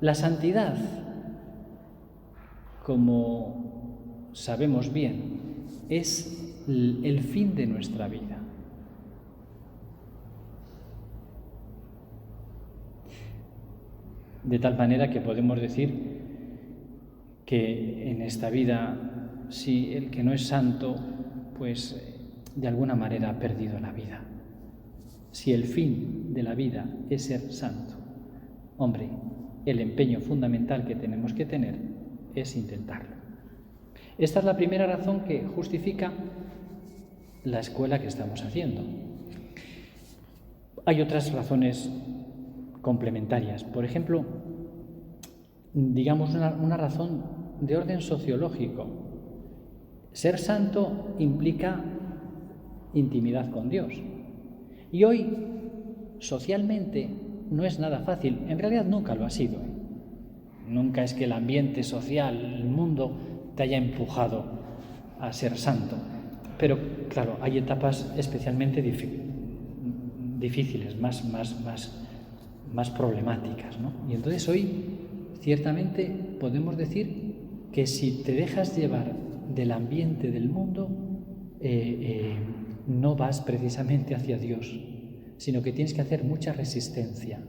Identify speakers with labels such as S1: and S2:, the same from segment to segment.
S1: La santidad, como sabemos bien, es el fin de nuestra vida. De tal manera que podemos decir que en esta vida, si el que no es santo, pues de alguna manera ha perdido la vida. Si el fin de la vida es ser santo, hombre, el empeño fundamental que tenemos que tener es intentarlo. Esta es la primera razón que justifica la escuela que estamos haciendo. Hay otras razones complementarias. Por ejemplo, digamos una razón de orden sociológico. Ser santo implica intimidad con Dios. Y hoy, socialmente, no es nada fácil. En realidad nunca lo ha sido. Nunca es que el ambiente social, el mundo, te haya empujado a ser santo. Pero, claro, hay etapas especialmente difíciles, más problemáticas, ¿no? Y entonces hoy, ciertamente, podemos decir que si te dejas llevar del ambiente del mundo, no vas precisamente hacia Dios, sino que tienes que hacer mucha resistencia.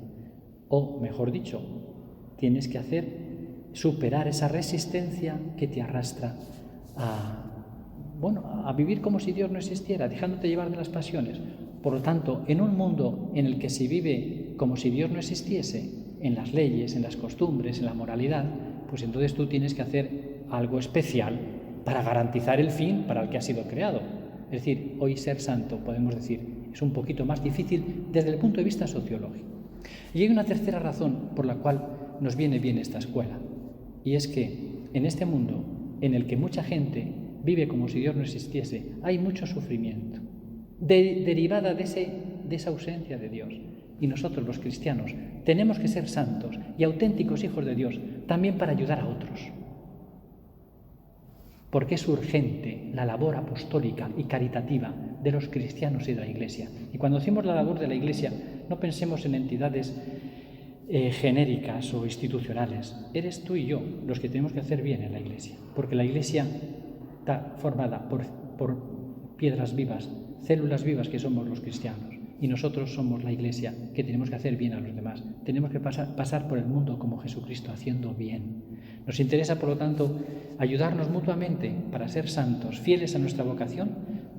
S1: O, mejor dicho, tienes que superar esa resistencia que te arrastra a vivir como si Dios no existiera, dejándote llevar de las pasiones. Por lo tanto, en un mundo en el que se vive como si Dios no existiese, en las leyes, en las costumbres, en la moralidad, pues entonces tú tienes que hacer algo especial para garantizar el fin para el que has sido creado. Es decir, hoy ser santo, podemos decir, es un poquito más difícil desde el punto de vista sociológico. Y hay una tercera razón por la cual nos viene bien esta escuela, y es que en este mundo en el que mucha gente vive como si Dios no existiese, hay mucho sufrimiento derivada de esa ausencia de Dios. Y nosotros, los cristianos, tenemos que ser santos y auténticos hijos de Dios también para ayudar a otros. Porque es urgente la labor apostólica y caritativa de los cristianos y de la Iglesia. Y cuando decimos la labor de la Iglesia, no pensemos en entidades genéricas o institucionales. Eres tú y yo los que tenemos que hacer bien en la Iglesia, porque la Iglesia está formada por piedras vivas, células vivas que somos los cristianos, y nosotros somos la Iglesia que tenemos que hacer bien a los demás. Tenemos que pasar por el mundo como Jesucristo, haciendo bien. Nos interesa, por lo tanto, ayudarnos mutuamente para ser santos, fieles a nuestra vocación,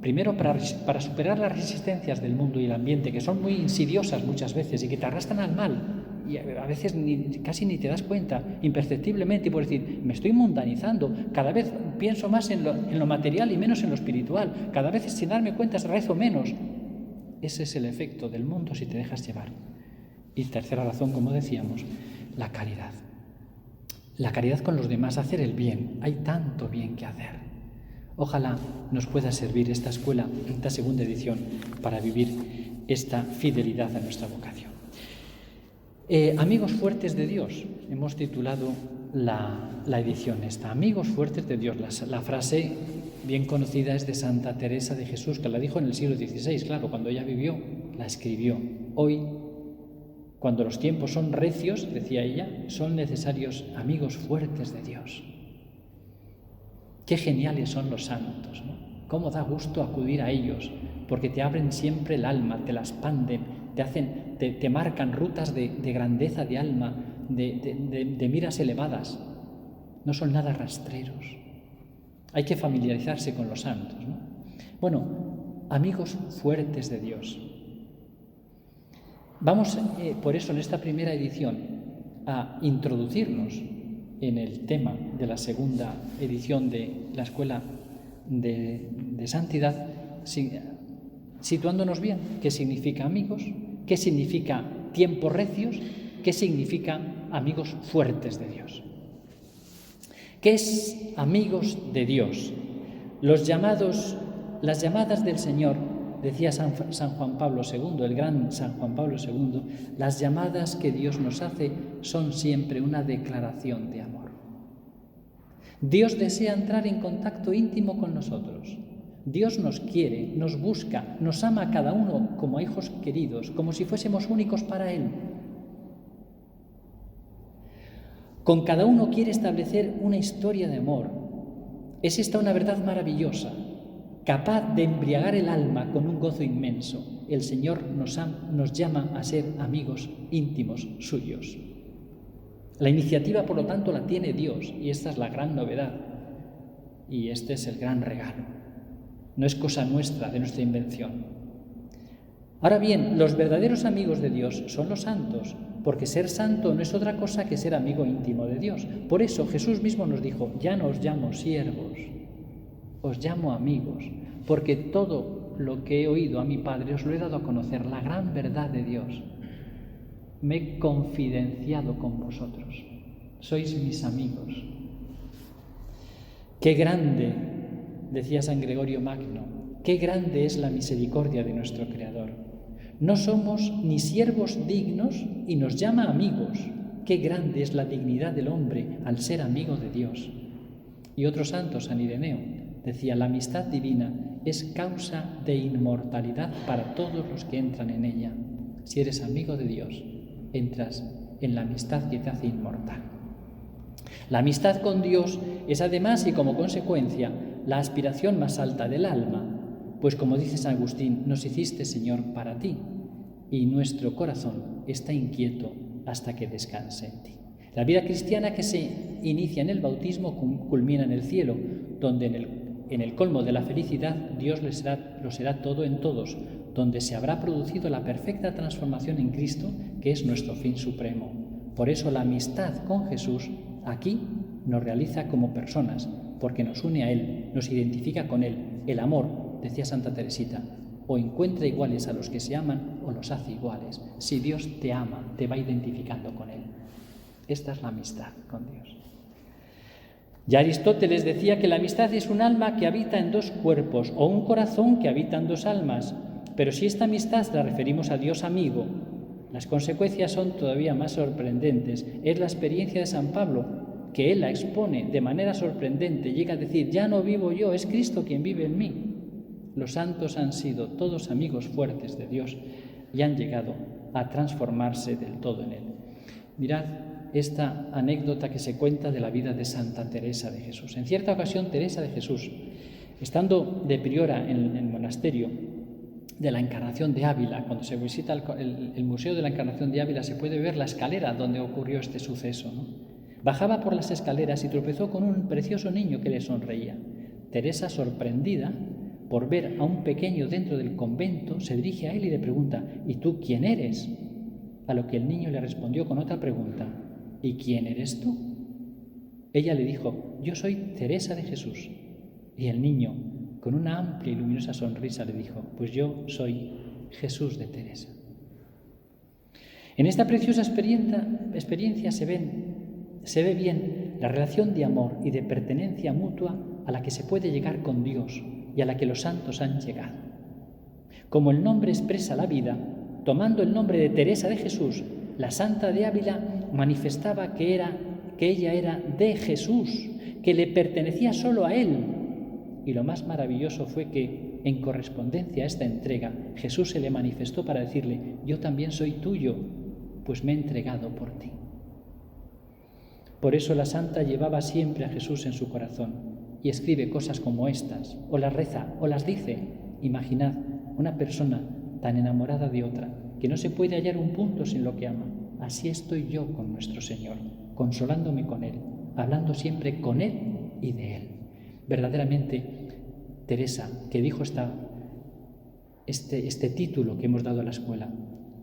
S1: primero para superar las resistencias del mundo y el ambiente, que son muy insidiosas muchas veces y que te arrastran al mal, y a veces casi ni te das cuenta, imperceptiblemente, y por decir, me estoy mundanizando, cada vez pienso más en lo material y menos en lo espiritual, cada vez sin darme cuenta rezo menos. Ese es el efecto del mundo si te dejas llevar. Y tercera razón, como decíamos, la caridad. La caridad con los demás, hacer el bien. Hay tanto bien que hacer. Ojalá nos pueda servir esta escuela, esta segunda edición, para vivir esta fidelidad a nuestra vocación. Amigos fuertes de Dios, hemos titulado la edición esta. Amigos fuertes de Dios. La frase bien conocida es de Santa Teresa de Jesús, que la dijo en el siglo XVI, claro, cuando ella vivió, la escribió. Hoy, cuando los tiempos son recios, decía ella, son necesarios amigos fuertes de Dios. Qué geniales son los santos, ¿no? Cómo da gusto acudir a ellos, porque te abren siempre el alma, te la expanden, te marcan rutas de grandeza de alma, de miras elevadas. No son nada rastreros. Hay que familiarizarse con los santos, ¿no? Bueno, amigos fuertes de Dios. Vamos, por eso, en esta primera edición, a introducirnos en el tema de la segunda edición de la Escuela de Santidad, situándonos bien qué significa amigos, qué significa tiempos recios, qué significa amigos fuertes de Dios. ¿Qué es amigos de Dios? Las llamadas del Señor, decía San Juan Pablo II, el gran San Juan Pablo II, las llamadas que Dios nos hace son siempre una declaración de amor. Dios desea entrar en contacto íntimo con nosotros. Dios nos quiere, nos busca, nos ama a cada uno como a hijos queridos, como si fuésemos únicos para Él. Con cada uno quiere establecer una historia de amor. Es esta una verdad maravillosa, capaz de embriagar el alma con un gozo inmenso. El Señor nos llama a ser amigos íntimos suyos. La iniciativa, por lo tanto, la tiene Dios, y esta es la gran novedad. Y este es el gran regalo. No es cosa nuestra, de nuestra invención. Ahora bien, los verdaderos amigos de Dios son los santos, porque ser santo no es otra cosa que ser amigo íntimo de Dios. Por eso Jesús mismo nos dijo: ya no os llamo siervos, os llamo amigos, porque todo lo que he oído a mi Padre os lo he dado a conocer, la gran verdad de Dios. Me he confidenciado con vosotros, sois mis amigos. Qué grande, decía San Gregorio Magno, qué grande es la misericordia de nuestro Creador. No somos ni siervos dignos y nos llama amigos. Qué grande es la dignidad del hombre al ser amigo de Dios. Y otro santo, San Ireneo, decía: la amistad divina es causa de inmortalidad para todos los que entran en ella. Si eres amigo de Dios, entras en la amistad que te hace inmortal. La amistad con Dios es además y como consecuencia la aspiración más alta del alma, pues como dice San Agustín, nos hiciste, Señor, para ti, y nuestro corazón está inquieto hasta que descanse en ti. La vida cristiana que se inicia en el bautismo culmina en el cielo, donde en el colmo de la felicidad Dios lo será todo en todos, donde se habrá producido la perfecta transformación en Cristo, que es nuestro fin supremo. Por eso la amistad con Jesús aquí nos realiza como personas, porque nos une a Él, nos identifica con Él. El amor, decía Santa Teresita, o encuentra iguales a los que se aman o los hace iguales. Si Dios te ama, te va identificando con Él. Esta es la amistad con Dios. Ya Aristóteles decía que la amistad es un alma que habita en dos cuerpos o un corazón que habita en dos almas. Pero si esta amistad la referimos a Dios amigo, las consecuencias son todavía más sorprendentes. Es la experiencia de San Pablo, que él la expone de manera sorprendente. Llega a decir: ya no vivo yo, es Cristo quien vive en mí. Los santos han sido todos amigos fuertes de Dios y han llegado a transformarse del todo en Él. Mirad esta anécdota que se cuenta de la vida de Santa Teresa de Jesús. En cierta ocasión, Teresa de Jesús, estando de priora en el monasterio de la Encarnación de Ávila, cuando se visita el Museo de la Encarnación de Ávila, se puede ver la escalera donde ocurrió este suceso, ¿no? Bajaba por las escaleras y tropezó con un precioso niño que le sonreía. Teresa, sorprendida por ver a un pequeño dentro del convento, se dirige a él y le pregunta: ¿y tú quién eres? A lo que el niño le respondió con otra pregunta: ¿y quién eres tú? Ella le dijo: yo soy Teresa de Jesús. Y el niño, con una amplia y luminosa sonrisa, le dijo: pues yo soy Jesús de Teresa. En esta preciosa experiencia se ve bien la relación de amor y de pertenencia mutua a la que se puede llegar con Dios y a la que los santos han llegado. Como el nombre expresa la vida, tomando el nombre de Teresa de Jesús, la Santa de Ávila manifestaba que ella era de Jesús, que le pertenecía solo a Él. Y lo más maravilloso fue que, en correspondencia a esta entrega, Jesús se le manifestó para decirle: yo también soy tuyo, pues me he entregado por ti. Por eso la Santa llevaba siempre a Jesús en su corazón y escribe cosas como estas, o las reza, o las dice. Imaginad una persona tan enamorada de otra, que no se puede hallar un punto sin lo que ama. Así estoy yo con nuestro Señor, consolándome con Él, hablando siempre con Él y de Él. Verdaderamente, Teresa, que dijo este título que hemos dado a la escuela,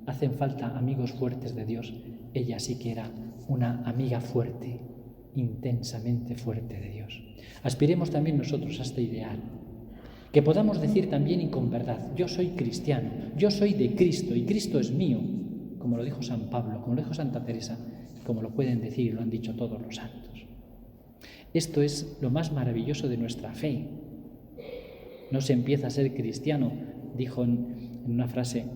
S1: hacen falta amigos fuertes de Dios. Ella sí que era una amiga fuerte, intensamente fuerte de Dios. Aspiremos también nosotros a este ideal, que podamos decir también y con verdad: yo soy cristiano, yo soy de Cristo y Cristo es mío, como lo dijo San Pablo, como lo dijo Santa Teresa, como lo pueden decir y lo han dicho todos los santos. Esto es lo más maravilloso de nuestra fe. No se empieza a ser cristiano, dijo en una frase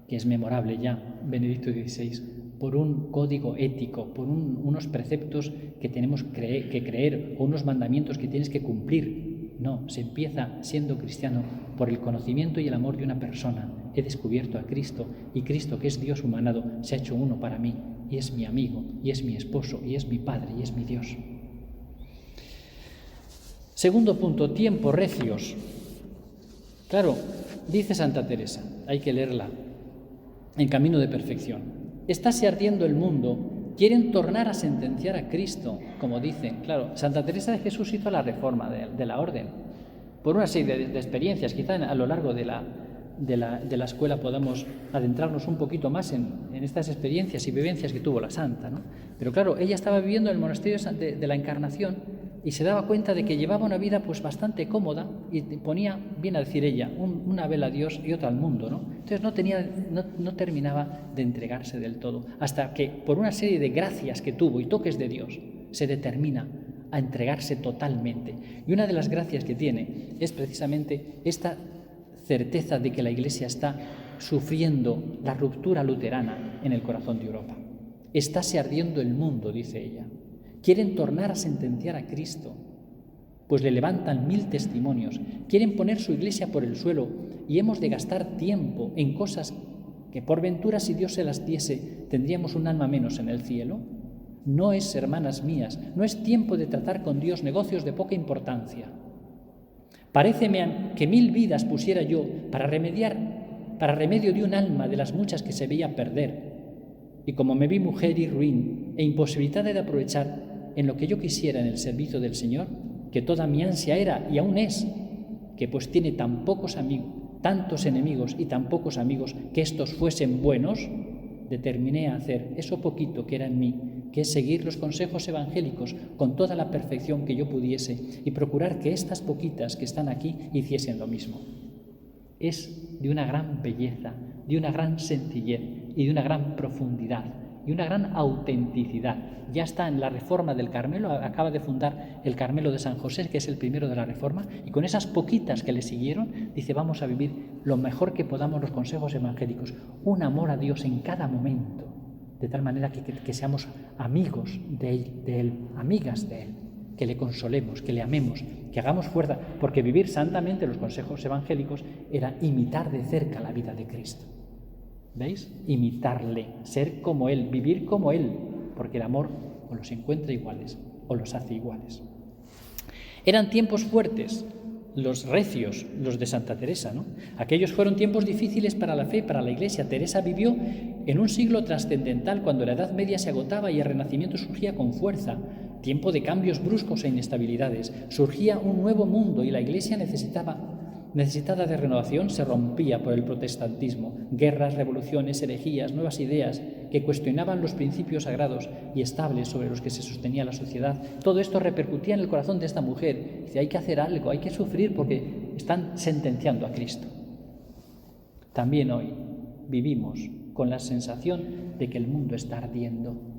S1: que es memorable ya Benedicto XVI, por un código ético, por unos preceptos que tenemos que creer o unos mandamientos que tienes que cumplir. No, se empieza siendo cristiano por el conocimiento y el amor de una persona. He descubierto a Cristo y Cristo, que es Dios humanado, se ha hecho uno para mí y es mi amigo, y es mi esposo, y es mi Padre, y es mi Dios. Segundo punto, tiempos recios. Claro, dice Santa Teresa, hay que leerla, en Camino de Perfección. Estáse ardiendo el mundo, quieren tornar a sentenciar a Cristo, como dicen. Claro, Santa Teresa de Jesús hizo la reforma de la orden, por una serie de experiencias. Quizá a lo largo de la escuela podamos adentrarnos un poquito más en estas experiencias y vivencias que tuvo la santa, ¿no? Pero claro, ella estaba viviendo en el monasterio de la Encarnación y se daba cuenta de que llevaba una vida pues bastante cómoda y ponía, viene a decir ella, una vela a Dios y otra al mundo, ¿no? Entonces no terminaba de entregarse del todo, hasta que por una serie de gracias que tuvo y toques de Dios se determina a entregarse totalmente. Y una de las gracias que tiene es precisamente esta certeza de que la Iglesia está sufriendo la ruptura luterana en el corazón de Europa. Estáse ardiendo el mundo, dice ella. Quieren tornar a sentenciar a Cristo, pues le levantan 1000 testimonios. Quieren poner su Iglesia por el suelo y hemos de gastar tiempo en cosas que por ventura, si Dios se las diese, tendríamos un alma menos en el cielo. No es, hermanas mías, no es tiempo de tratar con Dios negocios de poca importancia. Paréceme que 1000 vidas pusiera yo para remedio de un alma de las muchas que se veía perder. Y como me vi mujer y ruin e imposibilitada de aprovechar en lo que yo quisiera en el servicio del Señor, que toda mi ansia era y aún es, que pues tiene tan pocos amigos, tantos enemigos y tan pocos amigos, que estos fuesen buenos, determiné a hacer eso poquito que era en mí, que es seguir los consejos evangélicos con toda la perfección que yo pudiese y procurar que estas poquitas que están aquí hiciesen lo mismo. Es de una gran belleza, de una gran sencillez y de una gran profundidad y una gran autenticidad. Ya está en la Reforma del Carmelo, acaba de fundar el Carmelo de San José, que es el primero de la Reforma, y con esas poquitas que le siguieron, dice, vamos a vivir lo mejor que podamos los consejos evangélicos, un amor a Dios en cada momento, de tal manera que seamos amigos de Él, amigas de Él, que le consolemos, que le amemos, que hagamos fuerza, porque vivir santamente los consejos evangélicos era imitar de cerca la vida de Cristo. ¿Veis? Imitarle, ser como Él, vivir como Él, porque el amor o los encuentra iguales o los hace iguales. Eran tiempos fuertes, los recios, los de Santa Teresa, ¿no? Aquellos fueron tiempos difíciles para la fe, para la Iglesia. Teresa vivió en un siglo trascendental, cuando la Edad Media se agotaba y el Renacimiento surgía con fuerza. Tiempo de cambios bruscos e inestabilidades. Surgía un nuevo mundo y la Iglesia necesitada de renovación, se rompía por el protestantismo. Guerras, revoluciones, herejías, nuevas ideas que cuestionaban los principios sagrados y estables sobre los que se sostenía la sociedad. Todo esto repercutía en el corazón de esta mujer. Dice, hay que hacer algo, hay que sufrir porque están sentenciando a Cristo. También hoy vivimos con la sensación de que el mundo está ardiendo.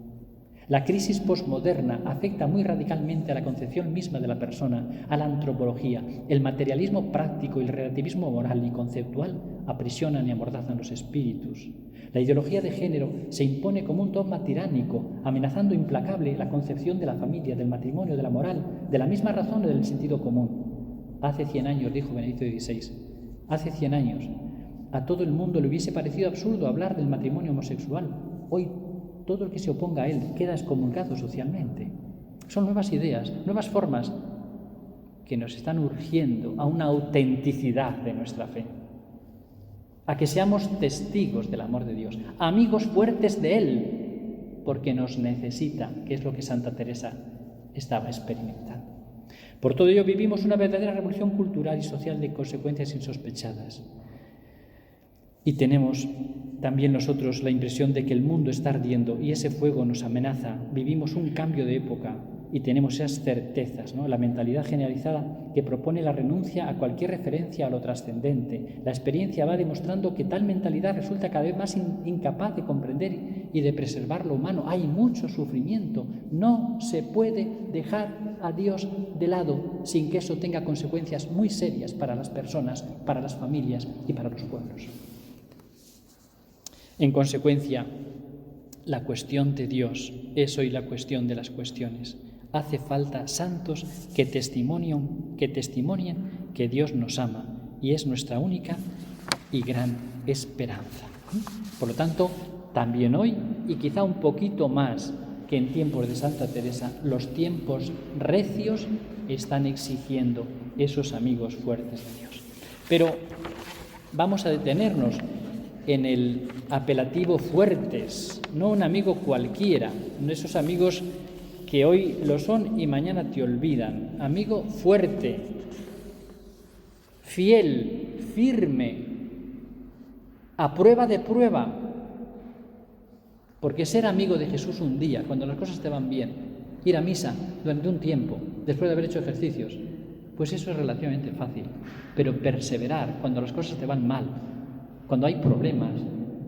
S1: La crisis posmoderna afecta muy radicalmente a la concepción misma de la persona, a la antropología. El materialismo práctico y el relativismo moral y conceptual aprisionan y amordazan los espíritus. La ideología de género se impone como un dogma tiránico, amenazando implacable la concepción de la familia, del matrimonio, de la moral, de la misma razón o del sentido común. Hace 100 años, dijo Benedicto XVI, hace 100 años, a todo el mundo le hubiese parecido absurdo hablar del matrimonio homosexual. Hoy todo el que se oponga a él queda excomulgado socialmente. Son nuevas ideas, nuevas formas que nos están urgiendo a una autenticidad de nuestra fe, a que seamos testigos del amor de Dios, amigos fuertes de Él, porque nos necesita, que es lo que Santa Teresa estaba experimentando. Por todo ello vivimos una verdadera revolución cultural y social de consecuencias insospechadas. Y tenemos también nosotros la impresión de que el mundo está ardiendo y ese fuego nos amenaza. Vivimos un cambio de época y tenemos esas certezas, ¿no? La mentalidad generalizada que propone la renuncia a cualquier referencia a lo trascendente. La experiencia va demostrando que tal mentalidad resulta cada vez más incapaz de comprender y de preservar lo humano. Hay mucho sufrimiento. No se puede dejar a Dios de lado sin que eso tenga consecuencias muy serias para las personas, para las familias y para los pueblos. En consecuencia, la cuestión de Dios es hoy la cuestión de las cuestiones. Hace falta santos que testimonian que Dios nos ama y es nuestra única y gran esperanza. Por lo tanto, también hoy y quizá un poquito más que en tiempos de Santa Teresa, los tiempos recios están exigiendo esos amigos fuertes de Dios. Pero vamos a detenernos en el apelativo fuertes, no un amigo cualquiera, esos amigos que hoy lo son y mañana te olvidan. Amigo fuerte, fiel, firme, a prueba de prueba. Porque ser amigo de Jesús un día, cuando las cosas te van bien, ir a misa durante un tiempo, después de haber hecho ejercicios, pues eso es relativamente fácil. Pero perseverar cuando las cosas te van mal, cuando hay problemas,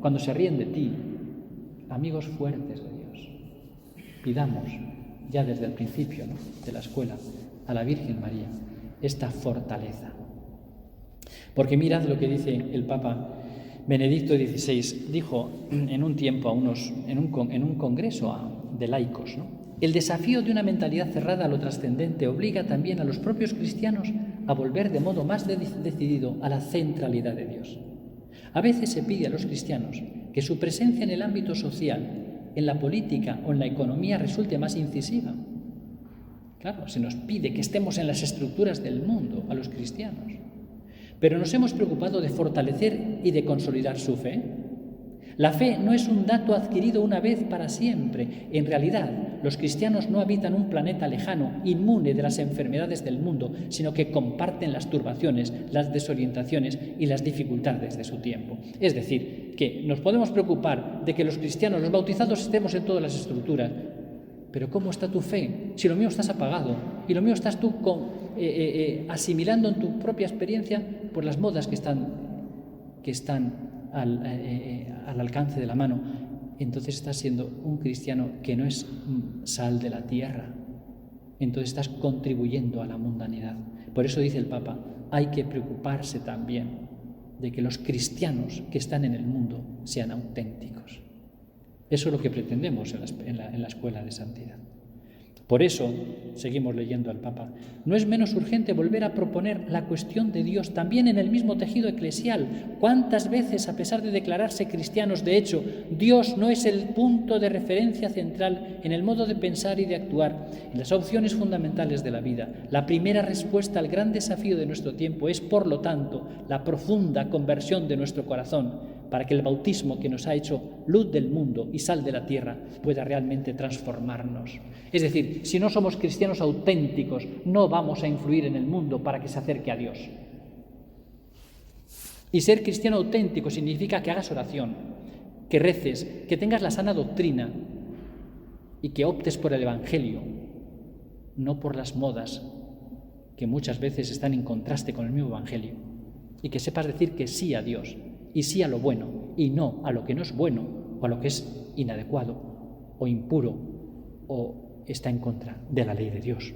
S1: cuando se ríen de ti, amigos fuertes de Dios. Pidamos ya desde el principio, ¿no?, de la escuela a la Virgen María esta fortaleza. Porque mirad lo que dice el Papa Benedicto XVI, dijo en un tiempo en un congreso de laicos, ¿no?: el desafío de una mentalidad cerrada a lo trascendente obliga también a los propios cristianos a volver de modo más decidido a la centralidad de Dios. A veces se pide a los cristianos que su presencia en el ámbito social, en la política o en la economía resulte más incisiva. Claro, se nos pide que estemos en las estructuras del mundo a los cristianos. Pero nos hemos preocupado de fortalecer y de consolidar su fe. La fe no es un dato adquirido una vez para siempre. En realidad, los cristianos no habitan un planeta lejano, inmune de las enfermedades del mundo, sino que comparten las turbaciones, las desorientaciones y las dificultades de su tiempo. Es decir, que nos podemos preocupar de que los cristianos, los bautizados, estemos en todas las estructuras. Pero ¿cómo está tu fe? Si lo mío estás apagado y lo mío estás tú asimilando en tu propia experiencia por las modas que están al alcance de la mano, entonces estás siendo un cristiano que no es sal de la tierra. Entonces estás contribuyendo a la mundanidad. Por eso dice el Papa, hay que preocuparse también de que los cristianos que están en el mundo sean auténticos. Eso es lo que pretendemos en la escuela de santidad. Por eso, seguimos leyendo al Papa, no es menos urgente volver a proponer la cuestión de Dios también en el mismo tejido eclesial. ¿Cuántas veces, a pesar de declararse cristianos, de hecho, Dios no es el punto de referencia central en el modo de pensar y de actuar, en las opciones fundamentales de la vida? La primera respuesta al gran desafío de nuestro tiempo es, por lo tanto, la profunda conversión de nuestro corazón, para que el bautismo que nos ha hecho luz del mundo y sal de la tierra pueda realmente transformarnos. Es decir, si no somos cristianos auténticos, no vamos a influir en el mundo para que se acerque a Dios. Y ser cristiano auténtico significa que hagas oración, que reces, que tengas la sana doctrina y que optes por el Evangelio, no por las modas que muchas veces están en contraste con el mismo Evangelio, y que sepas decir que sí a Dios y sí a lo bueno y no a lo que no es bueno o a lo que es inadecuado o impuro o está en contra de la ley de Dios.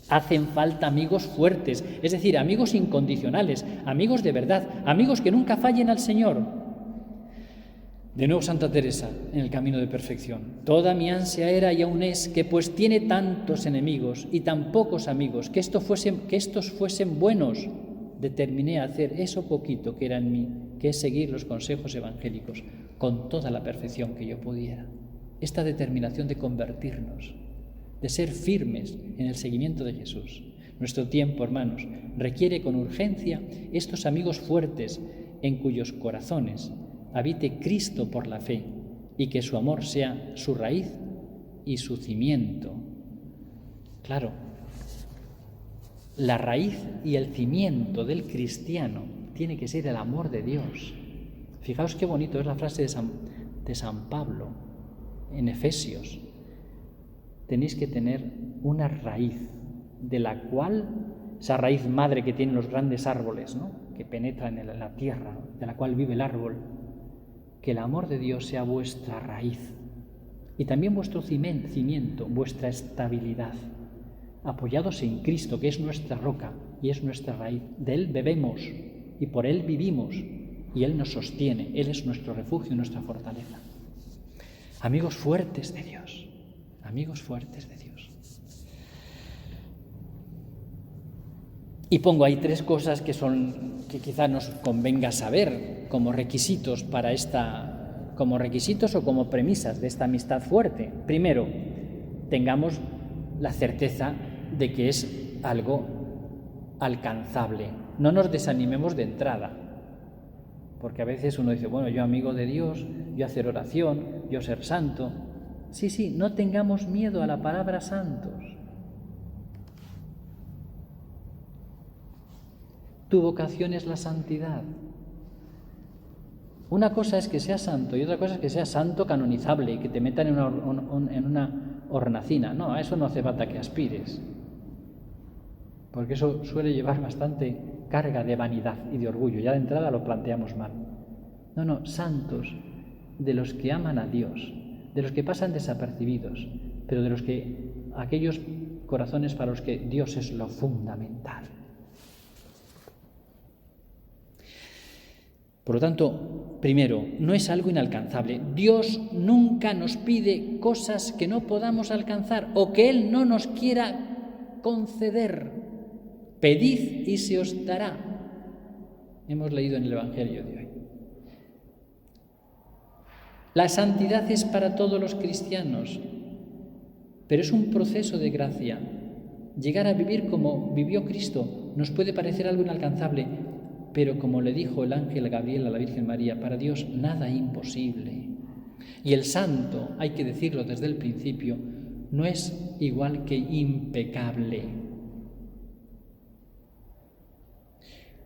S1: Hacen falta amigos fuertes, es decir, amigos incondicionales, amigos de verdad, amigos que nunca fallen al Señor. De nuevo Santa Teresa, en el camino de perfección. Toda mi ansia era y aún es que, pues tiene tantos enemigos y tan pocos amigos, que estos fuesen buenos, determiné a hacer eso poquito que era en mí, que es seguir los consejos evangélicos con toda la perfección que yo pudiera. Esta determinación de convertirnos, de ser firmes en el seguimiento de Jesús. Nuestro tiempo, hermanos, requiere con urgencia estos amigos fuertes en cuyos corazones habite Cristo por la fe y que su amor sea su raíz y su cimiento. Claro, la raíz y el cimiento del cristiano tiene que ser el amor de Dios. Fijaos qué bonito es la frase de San Pablo en Efesios. Tenéis que tener una raíz de la cual, esa raíz madre que tienen los grandes árboles, ¿no?, que penetran en la tierra, de la cual vive el árbol, que el amor de Dios sea vuestra raíz y también vuestro cimiento, vuestra estabilidad, apoyados en Cristo, que es nuestra roca y es nuestra raíz. De Él bebemos y por Él vivimos y Él nos sostiene. Él es nuestro refugio y nuestra fortaleza. Amigos fuertes de Dios, amigos fuertes de Dios. Y pongo ahí 3 cosas que quizá nos convenga saber como requisitos para esta como requisitos o como premisas de esta amistad fuerte. Primero, tengamos la certeza de que es algo alcanzable. No nos desanimemos de entrada, porque a veces uno dice, bueno, yo amigo de Dios, yo hacer oración, yo ser santo. Sí, no tengamos miedo a la palabra santos. Tu vocación es la santidad. Una cosa es que seas santo y otra cosa es que seas santo canonizable y que te metan en una hornacina. No, a eso no hace falta que aspires, porque eso suele llevar bastante carga de vanidad y de orgullo. Ya de entrada lo planteamos mal. No, santos, de los que aman a Dios, de los que pasan desapercibidos, pero de los que, aquellos corazones para los que Dios es lo fundamental. Por lo tanto, primero, no es algo inalcanzable. Dios nunca nos pide cosas que no podamos alcanzar o que Él no nos quiera conceder. Pedid y se os dará. Hemos leído en el Evangelio de hoy. La santidad es para todos los cristianos, pero es un proceso de gracia. Llegar a vivir como vivió Cristo nos puede parecer algo inalcanzable, pero como le dijo el ángel Gabriel a la Virgen María, para Dios nada imposible. Y el santo, hay que decirlo desde el principio, no es igual que impecable.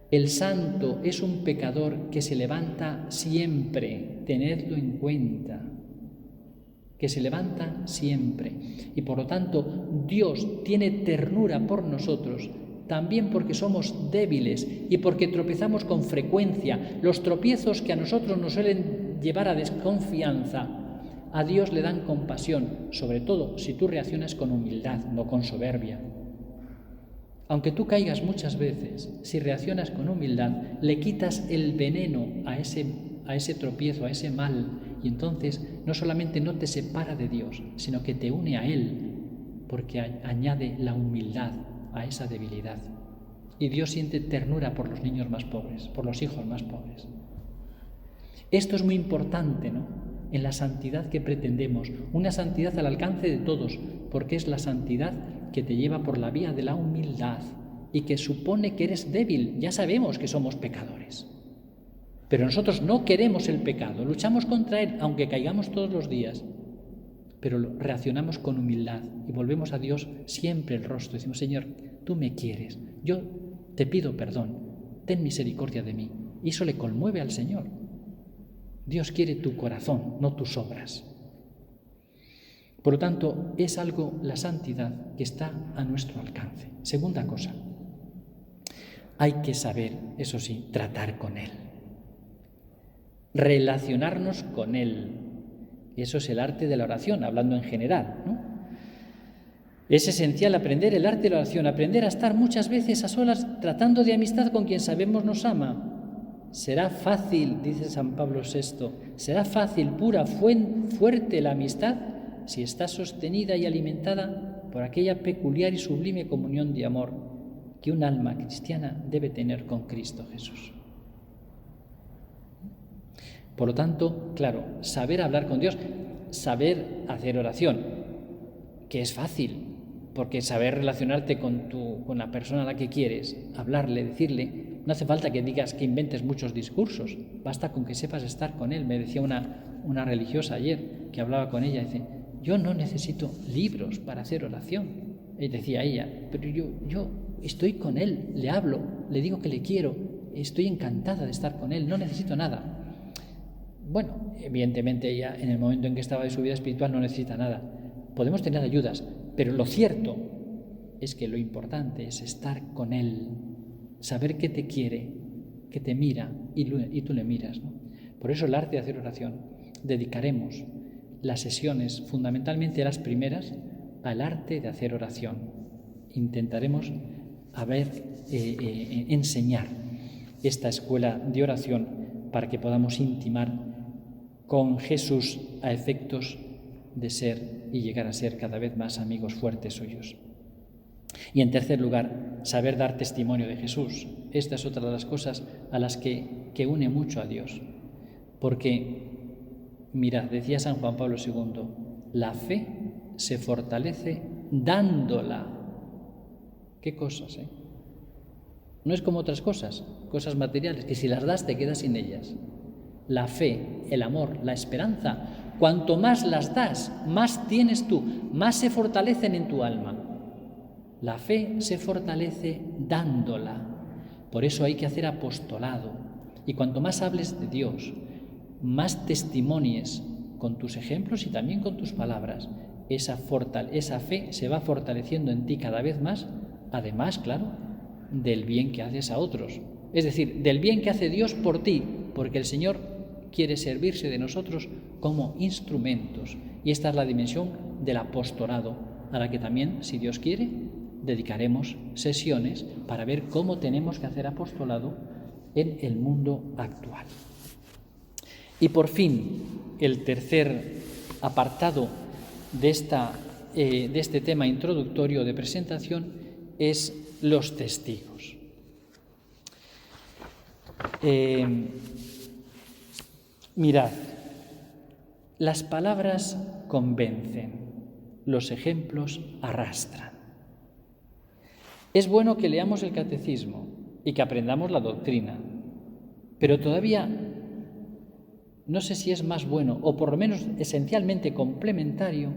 S1: El santo es un pecador que se levanta siempre, tenedlo en cuenta, que se levanta siempre. Y por lo tanto, Dios tiene ternura por nosotros, también porque somos débiles y porque tropezamos con frecuencia. Los tropiezos que a nosotros nos suelen llevar a desconfianza, a Dios le dan compasión, sobre todo si tú reaccionas con humildad, no con soberbia. Aunque tú caigas muchas veces, si reaccionas con humildad, le quitas el veneno a ese tropiezo, a ese mal, y entonces no solamente no te separa de Dios, sino que te une a Él, porque añade la humildad a esa debilidad. Y Dios siente ternura por los niños más pobres, por los hijos más pobres. Esto es muy importante, ¿no?, en la santidad que pretendemos, una santidad al alcance de todos, porque es la santidad que te lleva por la vía de la humildad y que supone que eres débil. Ya sabemos que somos pecadores, pero nosotros no queremos el pecado, luchamos contra él, aunque caigamos todos los días, pero reaccionamos con humildad y volvemos a Dios siempre el rostro. Decimos, Señor, tú me quieres, yo te pido perdón, ten misericordia de mí. Y eso le conmueve al Señor. Dios quiere tu corazón, no tus obras. Por lo tanto, es algo, la santidad, que está a nuestro alcance. Segunda cosa, hay que saber, eso sí, tratar con Él, relacionarnos con Él. Eso es el arte de la oración, hablando en general, ¿no? Es esencial aprender el arte de la oración, aprender a estar muchas veces a solas tratando de amistad con quien sabemos nos ama. Será fácil, dice San Pablo VI, será fácil, pura, fuerte la amistad si está sostenida y alimentada por aquella peculiar y sublime comunión de amor que un alma cristiana debe tener con Cristo Jesús. Por lo tanto, claro, saber hablar con Dios, saber hacer oración, que es fácil, porque saber relacionarte con la persona a la que quieres, hablarle, decirle, no hace falta que digas, que inventes muchos discursos, basta con que sepas estar con él. Me decía una religiosa ayer, que hablaba con ella, dice, yo no necesito libros para hacer oración. Y decía ella, pero yo estoy con él, le hablo, le digo que le quiero, estoy encantada de estar con él, no necesito nada. Bueno, evidentemente ella en el momento en que estaba de su vida espiritual no necesita nada. Podemos tener ayudas, pero lo cierto es que lo importante es estar con él, saber que te quiere, que te mira y tú le miras, ¿no? Por eso el arte de hacer oración. Dedicaremos las sesiones, fundamentalmente las primeras, al arte de hacer oración. Intentaremos enseñar esta escuela de oración para que podamos intimar con Jesús a efectos de ser y llegar a ser cada vez más amigos fuertes suyos. Y en tercer lugar, saber dar testimonio de Jesús. Esta es otra de las cosas a las que une mucho a Dios, porque Mirad, decía San Juan Pablo II, la fe se fortalece dándola. ¿Qué cosas, eh? No es como otras cosas materiales, que si las das te quedas sin ellas. La fe, el amor, la esperanza, cuanto más las das, más tienes tú, más se fortalecen en tu alma. La fe se fortalece dándola. Por eso hay que hacer apostolado. Y cuanto más hables de Dios, más testimonies con tus ejemplos y también con tus palabras, esa fe se va fortaleciendo en ti cada vez más, además, claro, del bien que haces a otros. Es decir, del bien que hace Dios por ti, porque el Señor quiere servirse de nosotros como instrumentos. Y esta es la dimensión del apostolado, a la que también, si Dios quiere, dedicaremos sesiones para ver cómo tenemos que hacer apostolado en el mundo actual. Y por fin, el tercer apartado de este tema introductorio de presentación es los testigos. Mirad, las palabras convencen, los ejemplos arrastran. Es bueno que leamos el catecismo y que aprendamos la doctrina, pero todavía no sé si es más bueno, o por lo menos esencialmente complementario,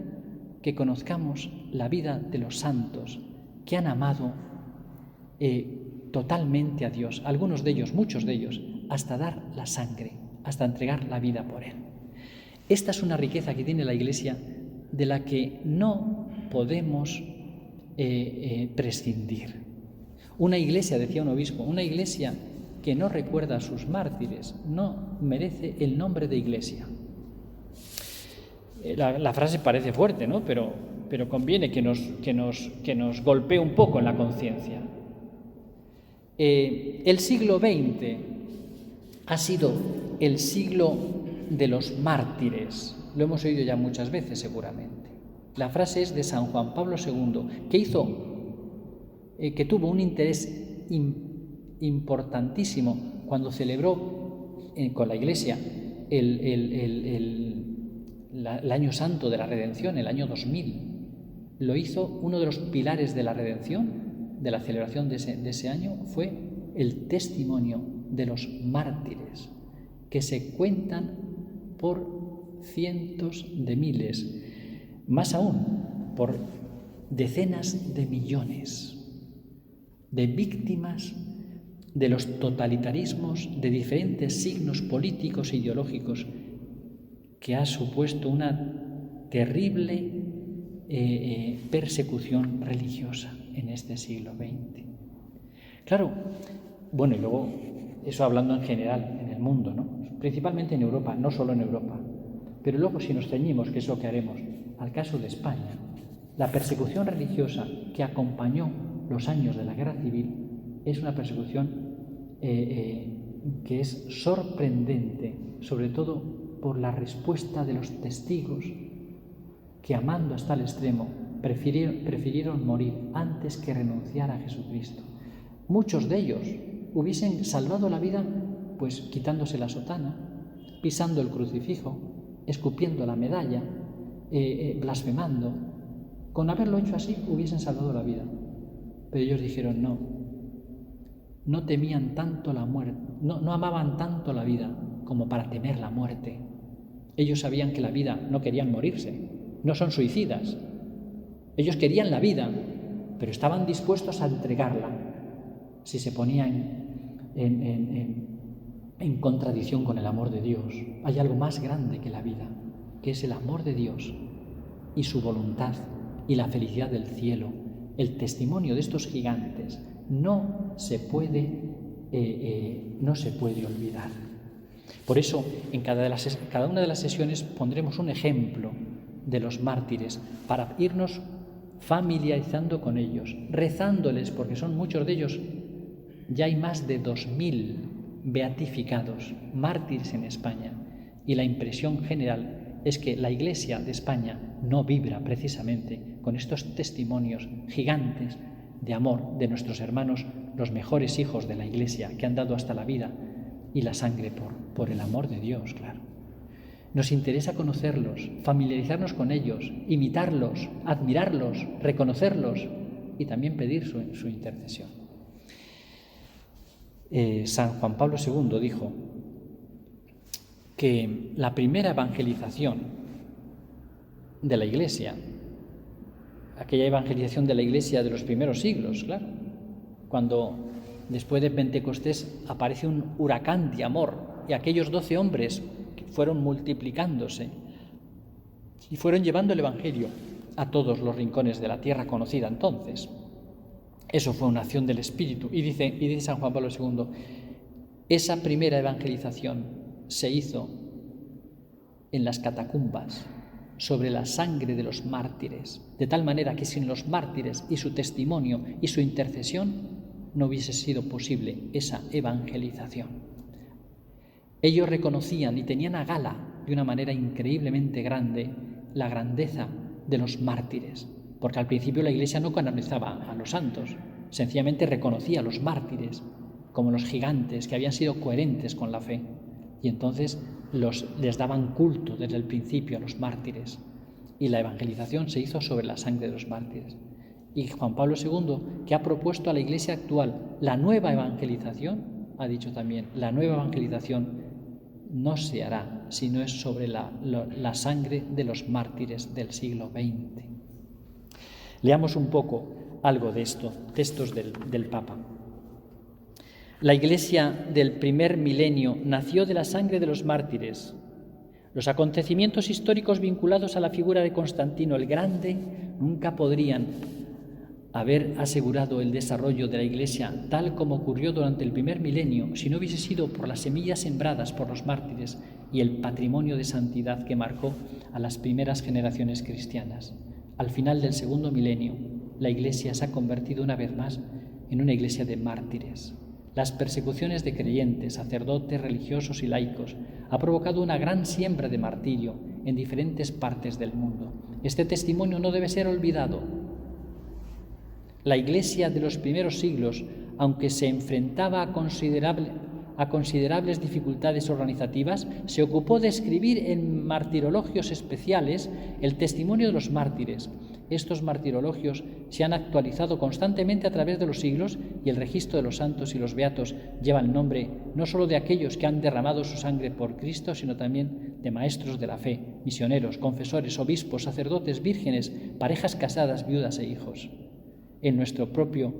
S1: que conozcamos la vida de los santos que han amado totalmente a Dios, algunos de ellos, muchos de ellos, hasta dar la sangre, hasta entregar la vida por Él. Esta es una riqueza que tiene la Iglesia de la que no podemos prescindir. Una Iglesia, decía un obispo, una Iglesia que no recuerda a sus mártires no merece el nombre de Iglesia. La frase parece fuerte, ¿no? Pero conviene que nos golpee un poco en la conciencia. El siglo XX ha sido el siglo de los mártires. Lo hemos oído ya muchas veces seguramente. La frase es de San Juan Pablo II, que tuvo un interés importantísimo cuando celebró con la Iglesia el año santo de la redención, el año 2000. Lo hizo uno de los pilares de la redención, de la celebración de ese año, fue el testimonio de los mártires, que se cuentan por cientos de miles, más aún por decenas de millones de víctimas de los totalitarismos de diferentes signos políticos e ideológicos que ha supuesto una terrible persecución religiosa en este siglo XX. Claro, bueno, y luego eso hablando en general en el mundo, ¿no? Principalmente en Europa, no solo en Europa. Pero luego si nos ceñimos, que es lo que haremos, al caso de España, la persecución religiosa que acompañó los años de la Guerra Civil es una persecución que es sorprendente, sobre todo por la respuesta de los testigos que, amando hasta el extremo, prefirieron morir antes que renunciar a Jesucristo. Muchos de ellos hubiesen salvado la vida pues quitándose la sotana, pisando el crucifijo, escupiendo la medalla, blasfemando. Con haberlo hecho así hubiesen salvado la vida. Pero ellos dijeron no temían tanto la muerte, no amaban tanto la vida como para temer la muerte. Ellos sabían que la vida, no querían morirse, no son suicidas. Ellos querían la vida, pero estaban dispuestos a entregarla si se ponían en contradicción con el amor de Dios. Hay algo más grande que la vida, que es el amor de Dios y su voluntad y la felicidad del cielo. El testimonio de estos gigantes no se puede olvidar. Por eso, en cada una de las sesiones pondremos un ejemplo de los mártires para irnos familiarizando con ellos, rezándoles, porque son muchos de ellos. Ya hay más de 2000 beatificados, mártires en España, y la impresión general es que la Iglesia de España no vibra precisamente con estos testimonios gigantes de amor de nuestros hermanos, los mejores hijos de la Iglesia, que han dado hasta la vida y la sangre por el amor de Dios, claro. Nos interesa conocerlos, familiarizarnos con ellos, imitarlos, admirarlos, reconocerlos y también pedir su intercesión. San Juan Pablo II dijo que la primera evangelización de la Iglesia, aquella evangelización de la Iglesia de los primeros siglos, claro, cuando después de Pentecostés aparece un huracán de amor y aquellos 12 hombres que fueron multiplicándose y fueron llevando el Evangelio a todos los rincones de la tierra conocida entonces. Eso fue una acción del Espíritu. Y dice San Juan Pablo II, esa primera evangelización se hizo en las catacumbas, sobre la sangre de los mártires, de tal manera que sin los mártires y su testimonio y su intercesión no hubiese sido posible esa evangelización. Ellos reconocían y tenían a gala de una manera increíblemente grande la grandeza de los mártires, porque al principio la Iglesia no canonizaba a los santos, sencillamente reconocía a los mártires como los gigantes que habían sido coherentes con la fe, y entonces les daban culto desde el principio a los mártires, y la evangelización se hizo sobre la sangre de los mártires. Y Juan Pablo II, que ha propuesto a la Iglesia actual la nueva evangelización, ha dicho también, la nueva evangelización no se hará si no es sobre la sangre de los mártires del siglo XX. Leamos un poco algo de esto, textos del Papa. La Iglesia del primer milenio nació de la sangre de los mártires. Los acontecimientos históricos vinculados a la figura de Constantino el Grande nunca podrían haber asegurado el desarrollo de la Iglesia tal como ocurrió durante el primer milenio si no hubiese sido por las semillas sembradas por los mártires y el patrimonio de santidad que marcó a las primeras generaciones cristianas. Al final del segundo milenio, la Iglesia se ha convertido una vez más en una Iglesia de mártires. Las persecuciones de creyentes, sacerdotes, religiosos y laicos ha provocado una gran siembra de martirio en diferentes partes del mundo. Este testimonio no debe ser olvidado. La Iglesia de los primeros siglos, aunque se enfrentaba a considerables dificultades organizativas, se ocupó de escribir en martirologios especiales el testimonio de los mártires. Estos martirologios se han actualizado constantemente a través de los siglos y el registro de los santos y los beatos lleva el nombre no solo de aquellos que han derramado su sangre por Cristo, sino también de maestros de la fe, misioneros, confesores, obispos, sacerdotes, vírgenes, parejas casadas, viudas e hijos. En nuestro propio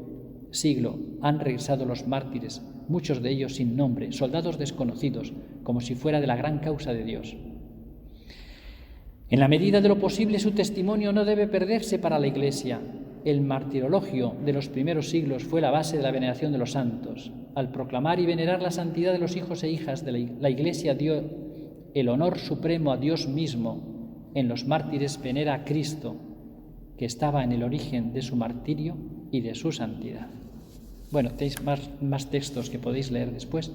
S1: siglo han regresado los mártires, muchos de ellos sin nombre, soldados desconocidos, como si fuera de la gran causa de Dios. En la medida de lo posible, su testimonio no debe perderse para la Iglesia. El martirologio de los primeros siglos fue la base de la veneración de los santos. Al proclamar y venerar la santidad de los hijos e hijas de la Iglesia dio el honor supremo a Dios mismo. En los mártires venera a Cristo, que estaba en el origen de su martirio y de su santidad. Bueno, tenéis más textos que podéis leer después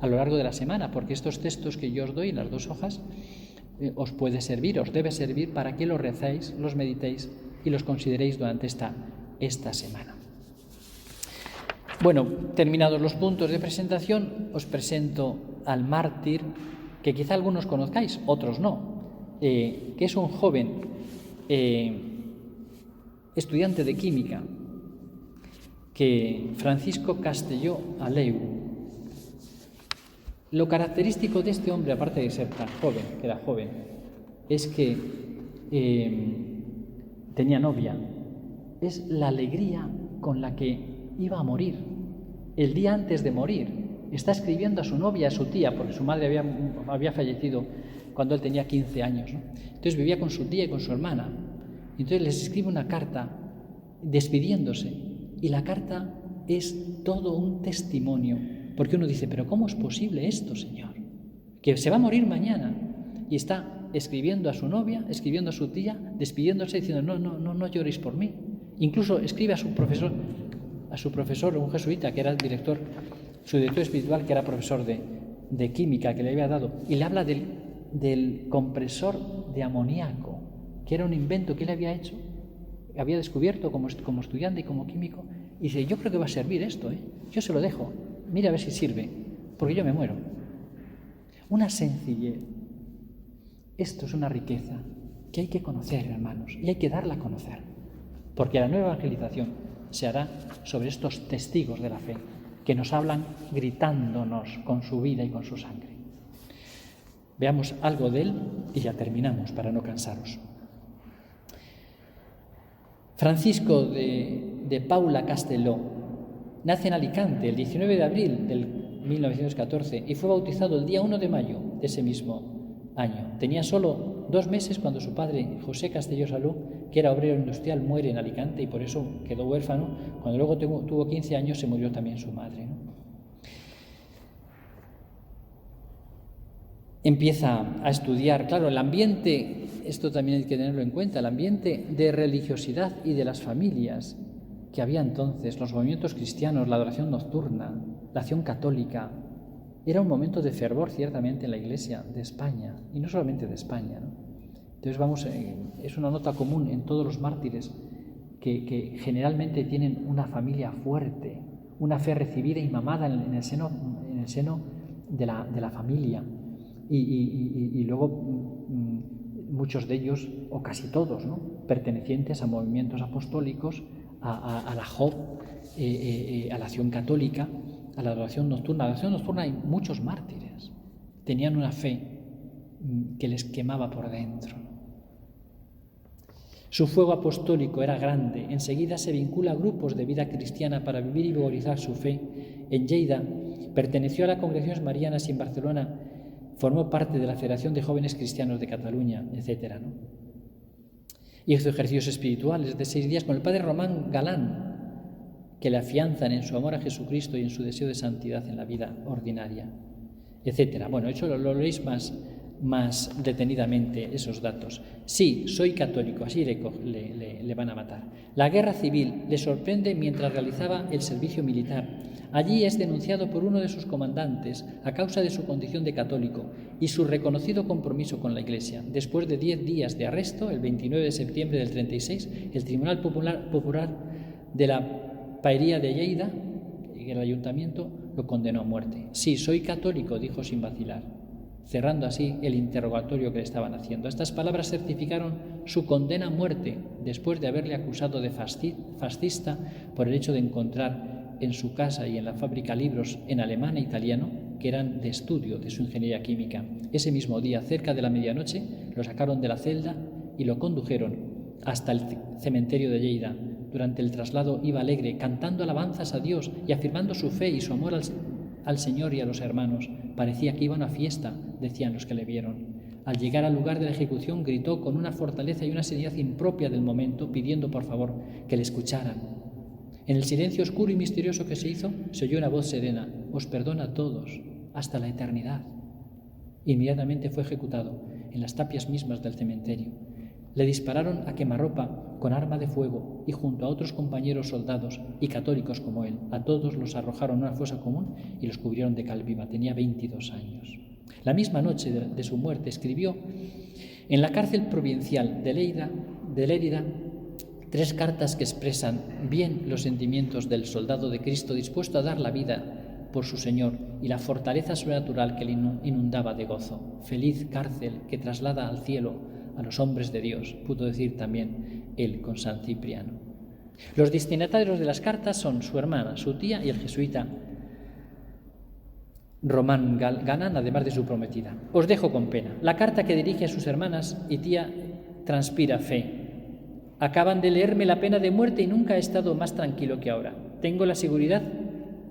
S1: a lo largo de la semana, porque estos textos que yo os doy, las 2 hojas, os puede servir, os debe servir para que los recéis, los meditéis y los consideréis durante esta semana. Bueno, terminados los puntos de presentación, os presento al mártir que quizá algunos conozcáis, otros no, que es un joven estudiante de química, que Francisco Castelló Aleu. Lo característico de este hombre, aparte de ser tan joven, que era joven, es que tenía novia. Es la alegría con la que iba a morir. El día antes de morir, está escribiendo a su novia, a su tía, porque su madre había fallecido cuando él tenía 15 años, ¿no? Entonces vivía con su tía y con su hermana. Entonces les escribe una carta despidiéndose, y la carta es todo un testimonio, porque uno dice, pero ¿cómo es posible esto, Señor? Que se va a morir mañana, y está escribiendo a su novia, escribiendo a su tía, despidiéndose, diciendo, no lloréis por mí. Incluso escribe a su profesor, un jesuita, que era el su director espiritual, que era profesor de química, que le había dado, y le habla del compresor de amoníaco, que era un invento que él había hecho, había descubierto como estudiante y como químico, y dice, yo creo que va a servir esto, yo se lo dejo, mira a ver si sirve, porque yo me muero. Una sencillez. Esto es una riqueza que hay que conocer, hermanos, y hay que darla a conocer, porque la nueva evangelización se hará sobre estos testigos de la fe, que nos hablan gritándonos con su vida y con su sangre. Veamos algo de él y ya terminamos para no cansaros. Francisco de Paula Castelló nace en Alicante el 19 de abril del 1914 y fue bautizado el día 1 de mayo de ese mismo año. Tenía solo 2 meses cuando su padre, José Castelló Salú, que era obrero industrial, muere en Alicante y por eso quedó huérfano. Cuando luego tuvo 15 años se murió también su madre, ¿no? Empieza a estudiar, claro, el ambiente, esto también hay que tenerlo en cuenta, el ambiente de religiosidad y de las familias que había entonces, los movimientos cristianos, la adoración nocturna, la acción católica, era un momento de fervor ciertamente en la Iglesia de España, y no solamente de España, ¿no? Entonces es una nota común en todos los mártires que generalmente tienen una familia fuerte, una fe recibida y mamada en el seno de la familia. Y luego muchos de ellos, o casi todos, ¿no?, pertenecientes a movimientos apostólicos, a la JOB, a la acción católica, a la adoración nocturna. A la adoración nocturna hay muchos mártires. Tenían una fe que les quemaba por dentro. Su fuego apostólico era grande. Enseguida se vincula a grupos de vida cristiana para vivir y vigorizar su fe. En Lleida perteneció a las congregaciones marianas y en Barcelona formó parte de la Federación de Jóvenes Cristianos de Cataluña, etc., ¿no? Hizo ejercicios espirituales de 6 días con el padre Román Galán, que le afianzan en su amor a Jesucristo y en su deseo de santidad en la vida ordinaria, etc. Bueno, eso lo leéis más detenidamente, esos datos. Sí, soy católico, así le van a matar. La guerra civil le sorprende mientras realizaba el servicio militar. Allí es denunciado por uno de sus comandantes a causa de su condición de católico y su reconocido compromiso con la Iglesia. Después de 10 días de arresto, el 29 de septiembre del 36, el Tribunal Popular de la Paería de Lleida, el ayuntamiento, lo condenó a muerte. Sí, soy católico, dijo sin vacilar, cerrando así el interrogatorio que le estaban haciendo. Estas palabras certificaron su condena a muerte después de haberle acusado de fascista por el hecho de encontrar en su casa y en la fábrica libros en alemán e italiano que eran de estudio de su ingeniería química. Ese mismo día, cerca de la medianoche, lo sacaron de la celda y lo condujeron hasta el cementerio de Lleida. Durante el traslado iba alegre, cantando alabanzas a Dios y afirmando su fe y su amor al Señor y a los hermanos. Parecía que iba a una fiesta, decían los que le vieron. Al llegar al lugar de la ejecución, gritó con una fortaleza y una serenidad impropia del momento, pidiendo por favor que le escucharan. En el silencio oscuro y misterioso que se hizo, se oyó una voz serena: os perdono a todos, hasta la eternidad. Inmediatamente fue ejecutado en las tapias mismas del cementerio. Le dispararon a quemarropa con arma de fuego y junto a otros compañeros soldados y católicos como él, a todos los arrojaron a una fosa común y los cubrieron de cal viva. Tenía 22 años. La misma noche de su muerte escribió en la cárcel provincial de Lérida 3 cartas que expresan bien los sentimientos del soldado de Cristo dispuesto a dar la vida por su Señor y la fortaleza sobrenatural que le inundaba de gozo. Feliz cárcel que traslada al cielo a los hombres de Dios, pudo decir también él con San Cipriano. Los destinatarios de las cartas son su hermana, su tía y el jesuita Román Galán, además de su prometida. Os dejo con pena. La carta que dirige a sus hermanas y tía transpira fe. Acaban de leerme la pena de muerte y nunca he estado más tranquilo que ahora. Tengo la seguridad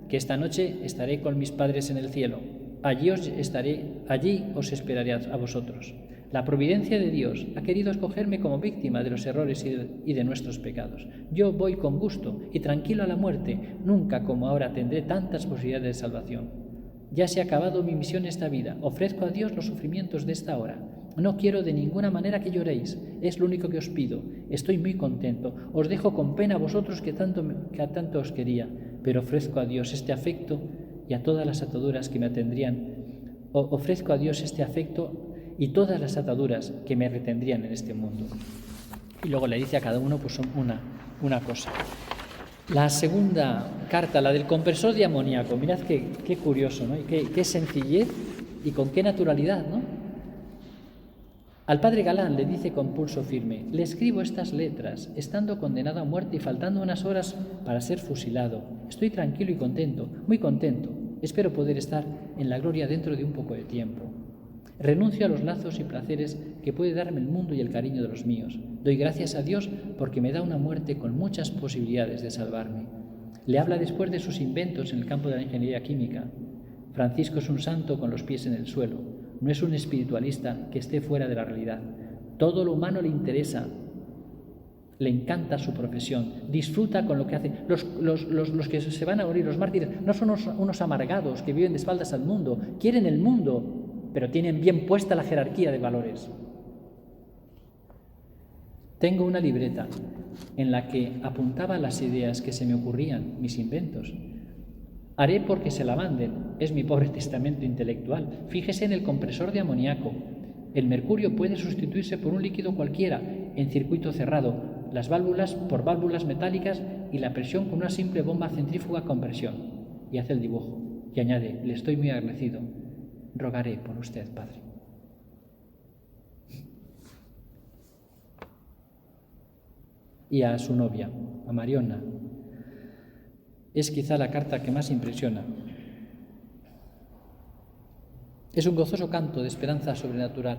S1: que esta noche estaré con mis padres en el cielo. Allí os esperaré a vosotros. La providencia de Dios ha querido escogerme como víctima de los errores y de nuestros pecados. Yo voy con gusto y tranquilo a la muerte. Nunca como ahora tendré tantas posibilidades de salvación. Ya se ha acabado mi misión en esta vida. Ofrezco a Dios los sufrimientos de esta hora. No quiero de ninguna manera que lloréis. Es lo único que os pido. Estoy muy contento. Os dejo con pena a vosotros que tanto os quería. Pero ofrezco a Dios este afecto y a todas las ataduras que me atendrían. Ofrezco a Dios este afecto y todas las ataduras que me retendrían en este mundo. Y luego le dice a cada uno pues una cosa. La segunda carta, la del compresor de amoníaco, mirad qué curioso, ¿no? Y qué sencillez y con qué naturalidad, ¿no? Al padre Galán le dice con pulso firme: le escribo estas letras, estando condenado a muerte y faltando unas horas para ser fusilado. Estoy tranquilo y contento, muy contento. Espero poder estar en la gloria dentro de un poco de tiempo. Renuncio a los lazos y placeres que puede darme el mundo y el cariño de los míos. Doy gracias a Dios porque me da una muerte con muchas posibilidades de salvarme. Le habla después de sus inventos en el campo de la ingeniería química. Francisco es un santo con los pies en el suelo. No es un espiritualista que esté fuera de la realidad. Todo lo humano le interesa. Le encanta su profesión. Disfruta con lo que hace. Los que se van a morir, los mártires, no son unos amargados que viven de espaldas al mundo. Quieren el mundo, pero tienen bien puesta la jerarquía de valores. Tengo una libreta en la que apuntaba las ideas que se me ocurrían, mis inventos. Haré porque se la manden, es mi pobre testamento intelectual. Fíjese en el compresor de amoníaco. El mercurio puede sustituirse por un líquido cualquiera en circuito cerrado, las válvulas por válvulas metálicas y la presión con una simple bomba centrífuga con presión. Y hace el dibujo. Y añade: le estoy muy agradecido. Rogaré por usted, padre. Y a su novia, a Mariona. Es quizá la carta que más impresiona. Es un gozoso canto de esperanza sobrenatural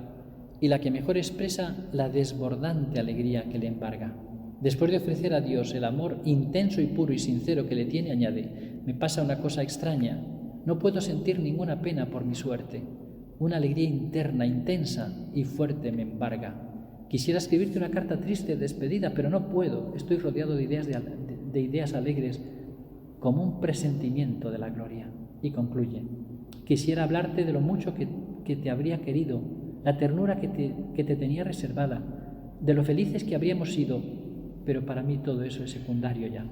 S1: y la que mejor expresa la desbordante alegría que le embarga. Después de ofrecer a Dios el amor intenso y puro y sincero que le tiene, añade: me pasa una cosa extraña, no puedo sentir ninguna pena por mi suerte. Una alegría interna, intensa y fuerte me embarga. Quisiera escribirte una carta triste de despedida, pero no puedo. Estoy rodeado de ideas alegres, como un presentimiento de la gloria. Y concluye: quisiera hablarte de lo mucho que te habría querido, la ternura que te tenía reservada, de lo felices que habríamos sido, pero para mí todo eso es secundario ya.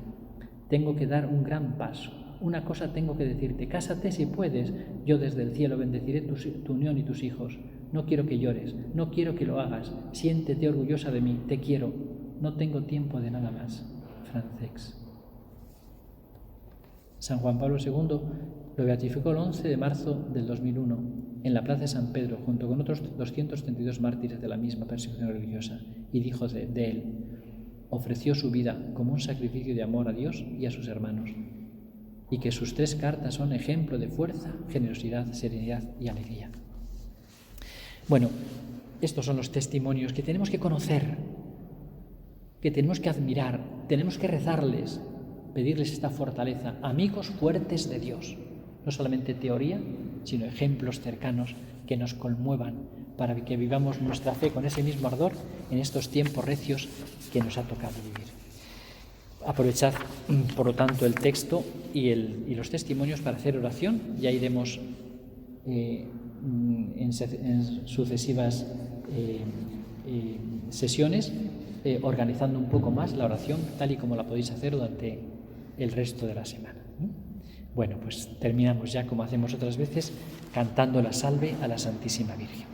S1: Tengo que dar un gran paso. Una cosa tengo que decirte: cásate si puedes. Yo desde el cielo bendeciré tu unión y tus hijos. No quiero que llores, no quiero que lo hagas. Siéntete orgullosa de mí, te quiero. No tengo tiempo de nada más. Francesc. San Juan Pablo II lo beatificó el 11 de marzo del 2001 en la Plaza de San Pedro, junto con otros 232 mártires de la misma persecución religiosa, y dijo de él: ofreció su vida como un sacrificio de amor a Dios y a sus hermanos, y que sus 3 cartas son ejemplo de fuerza, generosidad, serenidad y alegría. Bueno, estos son los testimonios que tenemos que conocer, que tenemos que admirar, tenemos que rezarles, pedirles esta fortaleza, amigos fuertes de Dios, no solamente teoría, sino ejemplos cercanos que nos conmuevan para que vivamos nuestra fe con ese mismo ardor en estos tiempos recios que nos ha tocado vivir. Aprovechad, por lo tanto, el texto y los testimonios para hacer oración. Ya iremos en sucesivas sesiones organizando un poco más la oración tal y como la podéis hacer durante el resto de la semana. Bueno, pues terminamos ya, como hacemos otras veces, cantando la salve a la Santísima Virgen.